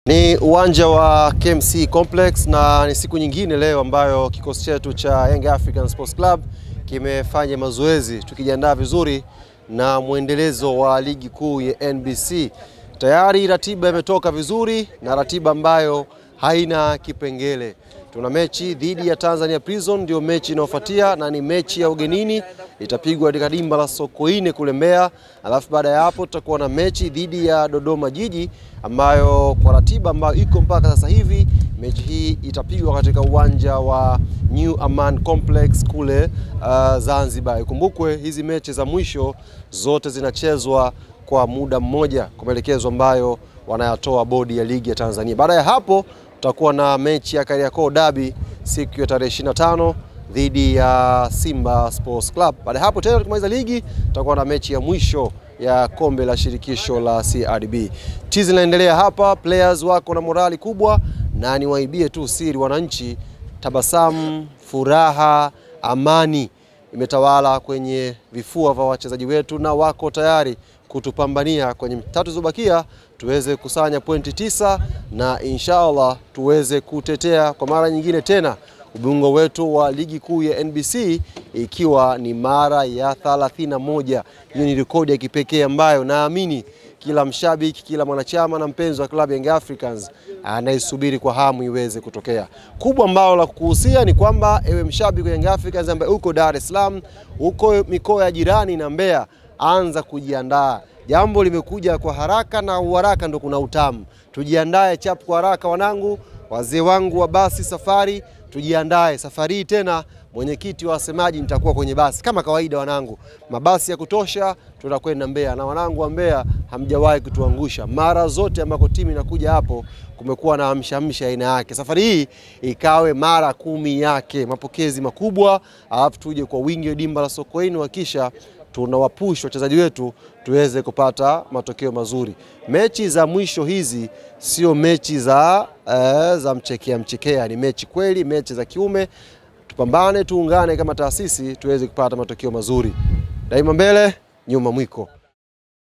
Ni uwanja wa KMC Complex na ni siku nyingine leo ambayo kikosi chetu cha Young African Sports Club kimefanya mazoezi tukijiandaa vizuri na muendelezo wa ligi kuu ya NBC. Tayari ratiba imetoka vizuri na ratiba ambayo haina kipengele. Tuna mechi dhidi ya Tanzania Prison, ndio mechi inayofuatia na ni mechi ya ugenini, itapigwa katika dimba la Sokoine kule Mbeya. Alafu baada ya hapo tutakuwa na mechi dhidi ya Dodoma Jiji ambayo kwa ratiba ambayo iko mpaka sasa hivi mechi hii itapigwa katika uwanja wa New Aman Complex kule Zanzibar. Ikumbukwe hizi mechi za mwisho zote zinachezwa kwa muda mmoja kwa maelekezo ambayo wanayatoa bodi ya ligi ya Tanzania. Baada ya hapo tutakuwa na mechi ya Kariakoo Derby siku ya tarehe 25 dhidi ya Simba Sports Club. Baada ya hapo tena tukimaliza ligi tutakuwa na mechi ya mwisho ya kombe la shirikisho la CRDB. Tizi inaendelea hapa, players wako na morali kubwa na niwaibie tu siri wananchi, tabasamu, furaha, amani imetawala kwenye vifua vya wachezaji wetu na wako tayari kutupambania kwenye tatu zobakia tuweze kusanya pointi 9 na inshallah tuweze kutetea kwa mara nyingine tena ubingwa wetu wa ligi kuu ya NBC ikiwa ni mara ya 31. Hiyo ni rekodi ya kipekee ambayo naamini kila mshabiki, kila mwanachama na mpenzi wa klabu Young Africans anaisubiri kwa hamu iweze kutokea. Kubwa ambalo la kukuhusia ni kwamba ewe mshabiki wa Young Africans ambaye uko Dar es Salaam, uko mikoa ya jirani na Mbeya, anza kujiandaa. Jambo limekuja kwa haraka na uharaka ndo kuna utamu. Tujiandae chapu kwa haraka wanangu, wazee wangu wa basi safari, tujiandae. Safari tena mwenyekiti wa wasemaji nitakuwa kwenye basi kama kawaida wanangu. Mabasi ya kutosha tutakwenda Mbeya na wanangu wa Mbeya hamjawahi kutuangusha. Mara zote ambako timu inakuja hapo kumekuwa na hamshamsha aina yake. Safari hii ikawe mara 10 yake. Mapokezi makubwa, alafu tuje kwa wingi wa dimba la Sokoine wakisha tunawapush wachezaji wetu tuweze kupata matokeo mazuri. Mechi za mwisho hizi sio mechi za mchekea, ni mechi kweli, mechi za kiume. Tupambane, tuungane kama taasisi tuweze kupata matokeo mazuri. Daima mbele, nyuma mwiko.